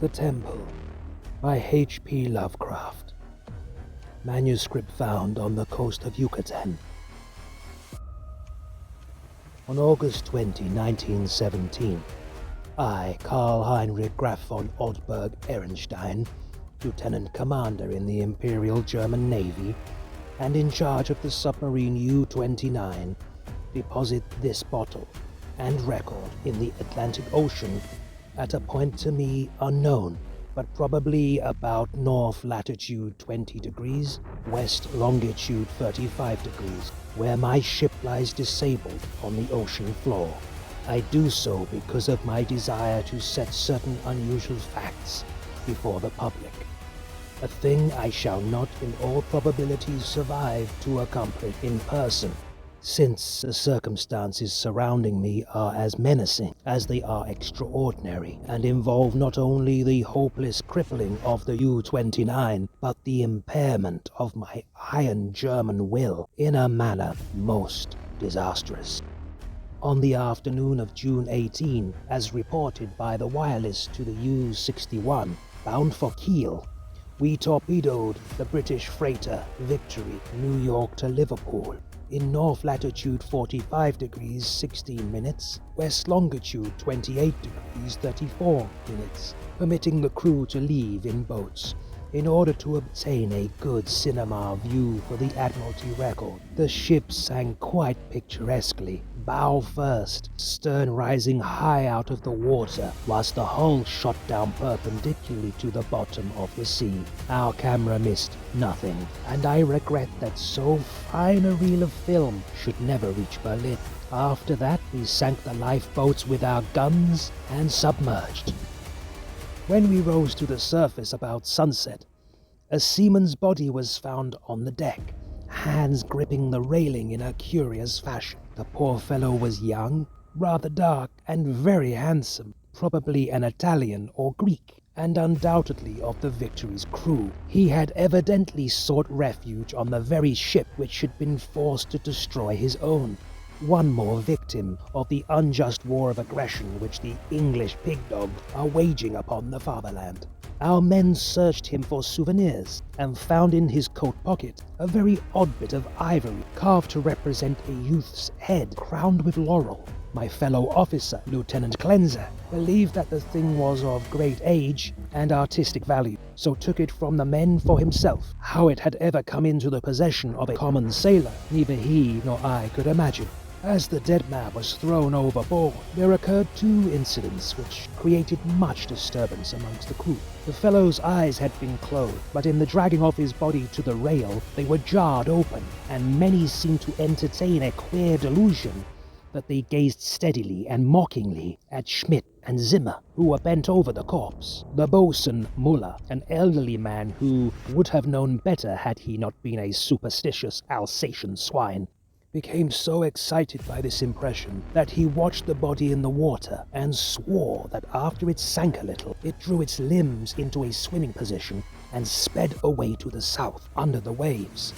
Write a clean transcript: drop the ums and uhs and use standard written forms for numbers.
The Temple by HP Lovecraft. Manuscript found on the coast of Yucatan. On August 20, 1917, I, Karl Heinrich Graf von Oldberg Ehrenstein, Lieutenant Commander in the Imperial German Navy and in charge of the submarine U-29, deposit this bottle and record in the Atlantic Ocean at a point to me unknown, but probably about north latitude 20 degrees, west longitude 35 degrees, where my ship lies disabled on the ocean floor. I do so because of my desire to set certain unusual facts before the public. A thing I shall not in all probability survive to accomplish in person, since the circumstances surrounding me are as menacing as they are extraordinary, and involve not only the hopeless crippling of the U-29, but the impairment of my iron German will in a manner most disastrous. On the afternoon of June 18, as reported by the wireless to the U-61, bound for Kiel, we torpedoed the British freighter Victory, New York to Liverpool, in north latitude 45 degrees 16 minutes, west longitude 28 degrees 34 minutes, permitting the crew to leave in boats in order to obtain a good cinema view for the Admiralty record. The ship sank quite picturesquely, bow first, stern rising high out of the water, whilst the hull shot down perpendicularly to the bottom of the sea. Our camera missed nothing, and I regret that so fine a reel of film should never reach Berlin. After that, we sank the lifeboats with our guns and submerged. When we rose to the surface about sunset, a seaman's body was found on the deck, hands gripping the railing in a curious fashion. The poor fellow was young, rather dark, and very handsome, probably an Italian or Greek, and undoubtedly of the Victory's crew. He had evidently sought refuge on the very ship which had been forced to destroy his own. One more victim of the unjust war of aggression which the English pig-dogs are waging upon the fatherland. Our men searched him for souvenirs and found in his coat pocket a very odd bit of ivory carved to represent a youth's head crowned with laurel. My fellow officer, Lieutenant Cleanser, believed that the thing was of great age and artistic value, so took it from the men for himself. How it had ever come into the possession of a common sailor, neither he nor I could imagine. As the dead man was thrown overboard, there occurred two incidents which created much disturbance amongst the crew. The fellow's eyes had been closed, but in the dragging of his body to the rail, they were jarred open, and many seemed to entertain a queer delusion that they gazed steadily and mockingly at Schmidt and Zimmer, who were bent over the corpse. The boatswain, Muller, an elderly man who would have known better had he not been a superstitious Alsatian swine, became so excited by this impression that he watched the body in the water and swore that after it sank a little, it drew its limbs into a swimming position and sped away to the south under the waves.